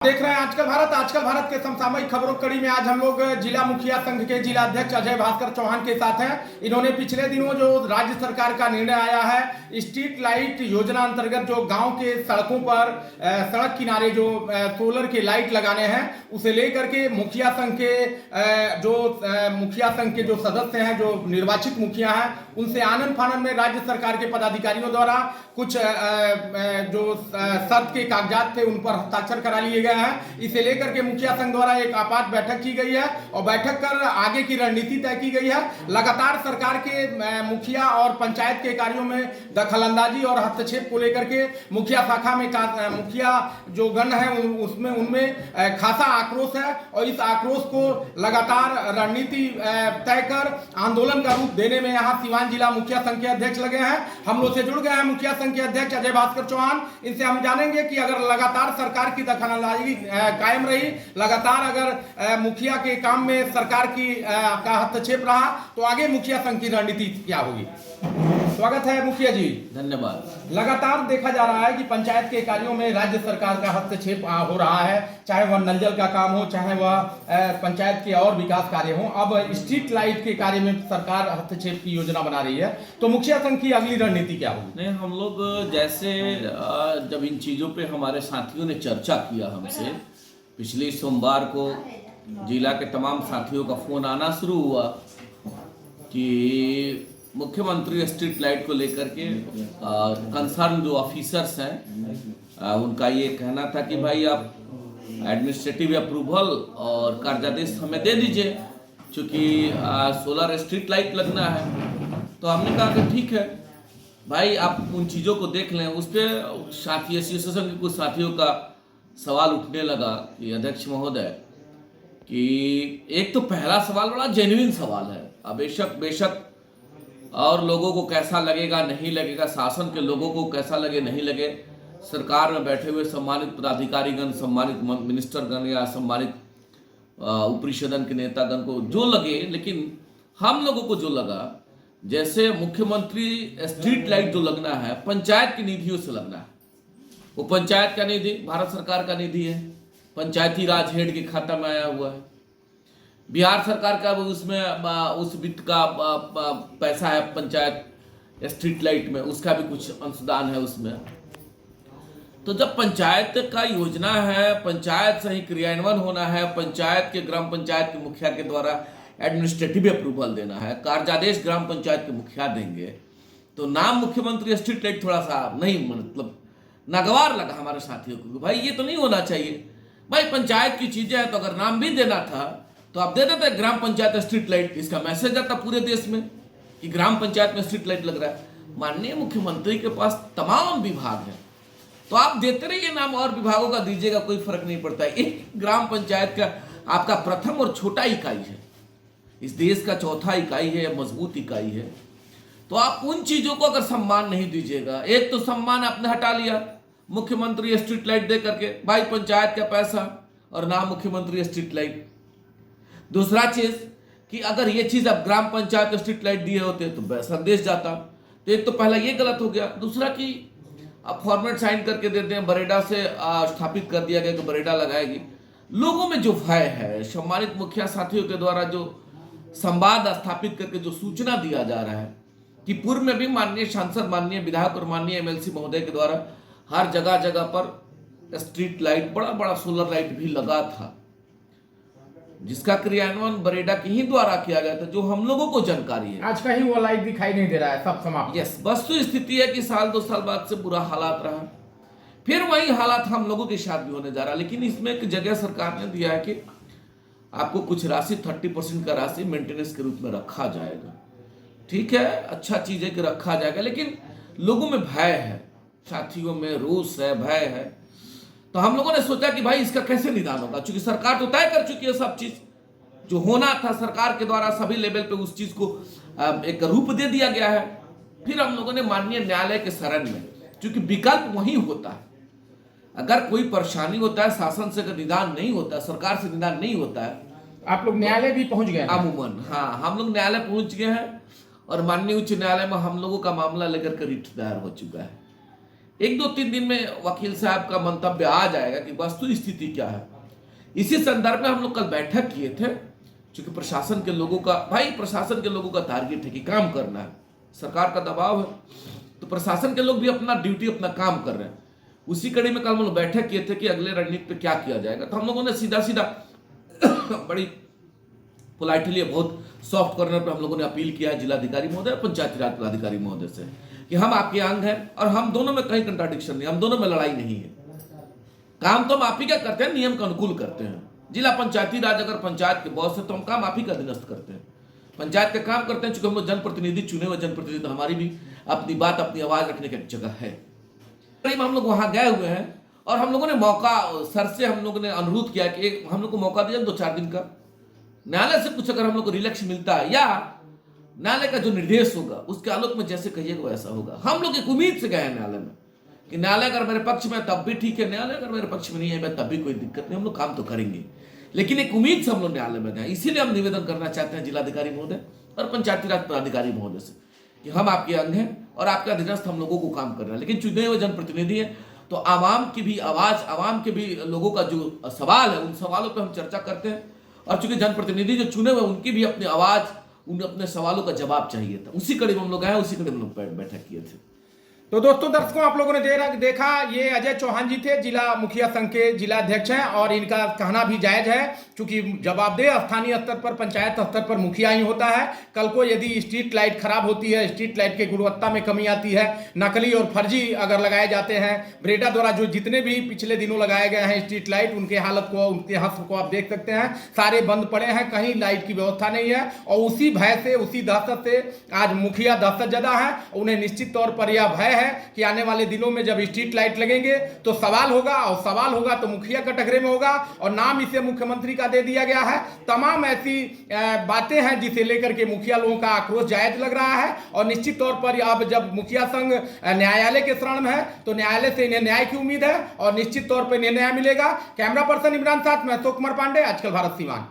देख रहे हैं आजकल भारत के समसामयिक खबरों कड़ी में आज हम लोग जिला मुखिया संघ के जिला अध्यक्ष अजय भास्कर चौहान के साथ हैं। इन्होंने पिछले दिनों जो राज्य सरकार का निर्णय आया है स्ट्रीट लाइट योजना अंतर्गत जो गांव के सड़कों पर सड़क किनारे जो सोलर के लाइट लगाने हैं उसे लेकर के मुखिया संघ के जो सदस्य हैं, जो निर्वाचित मुखिया हैं, उनसे आनन फानन में राज्य सरकार के पदाधिकारियों द्वारा कुछ जो शर्त के कागजात थे उन पर हस्ताक्षर करा लिए गए हैं। इसे लेकर के मुखिया संघ द्वारा एक आपात बैठक की गई है और बैठक कर आगे की रणनीति तय की गई है। लगातार सरकार के मुखिया और पंचायत के कार्यों में दखलंदाजी और हस्तक्षेप को लेकर के मुखिया शाखा में मुखिया जो गण है उनमें खासा आक्रोश है और इस आक्रोश को लगातार रणनीति तय कर आंदोलन का रूप देने में यहाँ सीवान जिला मुखिया संघ के अध्यक्ष लगे हैं। हम लोग से जुड़ गए हैं मुखिया संघ के अध्यक्ष अजय भास्कर चौहान। इनसे हम जानेंगे कि अगर लगातार सरकार की दखलंदाजी कायम रही, लगातार अगर मुखिया के काम में सरकार का हस्तक्षेप रहा तो आगे मुखिया संघ की रणनीति क्या होगी। स्वागत है मुखिया जी। धन्यवाद। लगातार देखा जा रहा है कि पंचायत के कार्यों में राज्य सरकार का हस्तक्षेप हो रहा है, चाहे वह नल जल का काम हो, चाहे वह पंचायत के और विकास कार्य हो। अब स्ट्रीट लाइट के कार्य में सरकार हस्तक्षेप की योजना बना रही है, तो मुखिया संघ की अगली रणनीति क्या होगी। नहीं, हम लोग जैसे जब इन चीज़ों पे हमारे साथियों ने चर्चा किया हमसे, पिछले सोमवार को जिला के तमाम साथियों का फोन आना शुरू हुआ कि मुख्यमंत्री स्ट्रीट लाइट को लेकर के कंसर्न जो ऑफिसर्स हैं उनका ये कहना था कि भाई आप एडमिनिस्ट्रेटिव अप्रूवल और कार्यादेश हमें दे दीजिए, क्योंकि सोलर स्ट्रीट लाइट लगना है। तो हमने कहा कि ठीक है भाई, आप उन चीज़ों को देख लें। उस पर साथी एसोसिएशन के कुछ साथियों का सवाल उठने लगा कि अध्यक्ष महोदय, कि एक तो पहला सवाल बड़ा जेन्युइन सवाल है। अब बेशक और लोगों को कैसा लगेगा नहीं लगेगा, शासन के लोगों को कैसा लगे नहीं लगे, सरकार में बैठे हुए सम्मानित पदाधिकारीगण, सम्मानित मिनिस्टरगण या सम्मानित ऊपरी सदन के नेतागण को जो लगे, लेकिन हम लोगों को जो लगा, जैसे मुख्यमंत्री स्ट्रीट लाइट जो लगना है पंचायत की निधियों से लगना है। वो पंचायत का निधि भारत सरकार का निधि है, पंचायती राज हेड के खाता में आया हुआ है। बिहार सरकार का उसमें उस वित्त का पैसा है पंचायत स्ट्रीट लाइट में, उसका भी कुछ अंशदान है उसमें। तो जब पंचायत का योजना है, पंचायत से ही क्रियान्वयन होना है, पंचायत के ग्राम पंचायत के मुखिया के द्वारा एडमिनिस्ट्रेटिव अप्रूवल देना है, कार्यादेश ग्राम पंचायत के मुखिया देंगे, तो नाम मुख्यमंत्री स्ट्रीट लाइट थोड़ा सा नहीं, मतलब नागवार लगा हमारे साथियों को। भाई ये तो नहीं होना चाहिए। भाई पंचायत की चीजें हैं तो अगर नाम भी देना था तो आप दे देते ग्राम पंचायत स्ट्रीट लाइट, इसका मैसेज आता पूरे देश में कि ग्राम पंचायत में स्ट्रीट लाइट लग रहा है। माननीय मुख्यमंत्री के पास तमाम विभाग हैं, तो आप देते रहिए नाम, और विभागों का दीजिएगा, कोई फर्क नहीं पड़ता। एक ग्राम पंचायत का आपका प्रथम और छोटा इकाई है, इस देश का चौथा इकाई है, मजबूत इकाई है। तो आप उन चीजों को अगर सम्मान नहीं दीजिएगा, एक तो सम्मान आपने हटा लिया मुख्यमंत्री स्ट्रीट लाइट दे करके, भाई पंचायत का पैसा और नाम मुख्यमंत्री स्ट्रीट लाइट। दूसरा चीज कि अगर ये चीज अब ग्राम पंचायत स्ट्रीट लाइट दिए होते तो संदेश जाता। तो एक तो पहला ये गलत हो गया। दूसरा कि अब फॉर्मेट साइन करके देते हैं, बरेडा से स्थापित कर दिया गया कि बरेडा लगाएगी। लोगों में जो भय है, सम्मानित मुखिया साथियों के द्वारा जो संवाद स्थापित करके जो सूचना दिया जा रहा है कि पूर्व में भी माननीय सांसद, माननीय विधायक और माननीय एमएलसी महोदय के द्वारा हर जगह पर स्ट्रीट लाइट, बड़ा बड़ा सोलर लाइट भी लगा था, जिसका क्रियान्वयन बरेडा के ही द्वारा किया गया था, जो हम लोगों को जानकारी है। आज कहीं वो लाइट दिखाई नहीं दे रहा है, सब समाप्त। यस, वस्तु स्थिति है कि साल 2 साल बाद से बुरा हालात रहा, फिर वही हालात हम लोगों के साथ भी होने जा रहा। लेकिन इसमें एक जगह सरकार ने दिया है कि आपको कुछ राशि 30% का राशि मेंटेनेंस के रूप में रखा जाएगा। ठीक है, अच्छा चीज है कि रखा जाएगा, लेकिन लोगों में भय है, साथियों में रोष है, भय है। तो हम लोगों ने सोचा कि भाई इसका कैसे निदान होगा, क्योंकि सरकार तो तय कर चुकी है सब चीज, जो होना था सरकार के द्वारा सभी लेवल पे उस चीज को एक रूप दे दिया गया है। फिर हम लोगों ने माननीय न्यायालय के शरण में, क्योंकि विकल्प वही होता है, अगर कोई परेशानी होता है, शासन से निदान नहीं होता है, सरकार से निदान नहीं होता है। आप लोग न्यायालय भी पहुंच गए? अमूमन हाँ, हम लोग न्यायालय पहुंच गए हैं और माननीय उच्च न्यायालय में हम लोगों का मामला लेकर के रिट दायर हो चुका है। एक दो तीन दिन में वकील साहब का मंतव्य आ जाएगा कि वस्तु स्थिति क्या है। इसी संदर्भ में हम लोग कल बैठक किए थे, क्योंकि प्रशासन के लोगों का प्रशासन के लोगों का टारगेट है कि काम करना है, सरकार का दबाव है, तो प्रशासन के लोग भी अपना ड्यूटी अपना काम कर रहे हैं। उसी कड़ी में कल हम लोग बैठक किए थे कि अगले रणनीति पे क्या किया जाएगा। तो हम लोगों ने सीधा सीधा बड़ी पोलाइटली बहुत सॉफ्ट कॉर्नर पर हम लोगों ने अपील किया है जिलाधिकारी महोदय, पंचायती राज पदाधिकारी महोदय से कि हम आपके अंग हैं और हम दोनों में कहीं कंट्राडिक्शन नहीं, हम दोनों में लड़ाई नहीं है। काम तो हम आप ही क्या करते हैं, नियम के अनुकूल करते हैं। जिला पंचायती राज अगर पंचायत के बॉस है तो हम काम आप ही का अधीनस्थ करते हैं, पंचायत का काम करते हैं। चूंकि हम लोग जनप्रतिनिधि चुने हुए जनप्रतिनिधि, तो हमारी भी अपनी बात अपनी आवाज रखने की जगह है। हम लोग वहां गए हुए हैं और हम लोगों ने मौका सर से हम लोगों ने अनुरोध किया कि हम लोग को मौका दिया 2-4 दिन का, न्यायालय से कुछ अगर हम लोग को रिलैक्स मिलता है या न्यायालय का जो निर्देश होगा उसके आलोक में जैसे कहिएगा वैसा होगा। हम लोग एक उम्मीद से गए हैं न्यायालय में कि न्यायालय अगर मेरे पक्ष में तब भी ठीक है, न्यायालय अगर मेरे पक्ष में नहीं है तब भी कोई दिक्कत नहीं, हम लोग काम तो करेंगे। लेकिन एक उम्मीद से हम लोग न्यायालय में गए, इसीलिए हम निवेदन करना चाहते हैं जिलाधिकारी महोदय और पंचायती राज पदाधिकारी महोदय से कि हम आपके अंग हैं और आपके अधीनस्थ हम लोगों को काम करना है। लेकिन चुने हुए जनप्रतिनिधि हैं तो आवाम की भी आवाज, आवाम के भी लोगों का जो सवाल है उन सवालों पर हम चर्चा करते हैं। और चूंकि जनप्रतिनिधि जो चुने हुए उनकी भी अपनी आवाज, उन अपने सवालों का जवाब चाहिए था। उसी कड़ी में हम लोग आए, उसी कड़ी में हम लोग बैठक किए थे। तो दोस्तों दर्शकों, आप लोगों ने देखा ये अजय चौहान जी थे, जिला मुखिया संघ के जिला अध्यक्ष हैं और इनका कहना भी जायज है, क्योंकि जवाबदेह स्थानीय स्तर पर पंचायत स्तर पर मुखिया ही होता है। कल को यदि स्ट्रीट लाइट खराब होती है, स्ट्रीट लाइट की गुणवत्ता में कमी आती है, नकली और फर्जी अगर लगाए जाते हैं, ब्रेडा द्वारा जो जितने भी पिछले दिनों लगाए गए हैं स्ट्रीट लाइट, उनके हालत को, उनके हस्र को आप देख सकते हैं, सारे बंद पड़े हैं, कहीं लाइट की व्यवस्था नहीं है। और उसी भय से, उसी दहशत से आज मुखिया दहशत ज़्यादा है। उन्हें निश्चित तौर पर यह भय है कि आने वाले दिनों में जब स्ट्रीट लाइट लगेंगे तो सवाल होगा, और सवाल होगा तो मुखिया कटघरे में होगा, और नाम इसे मुख्यमंत्री का दे दिया गया है। तमाम ऐसी बातें हैं जिसे लेकर के मुखिया लोगों का आक्रोश जायज लग रहा है। और निश्चित तौर पर अब जब मुखिया संघ न्यायालय के शरण में है तो न्यायालय से इन्हें न्याय की उम्मीद है और निश्चित तौर पर इन्हें न्याय मिलेगा। कैमरा पर्सन इमरान साथ में अशोक कुमार पांडे, आजकल भारत सीमान।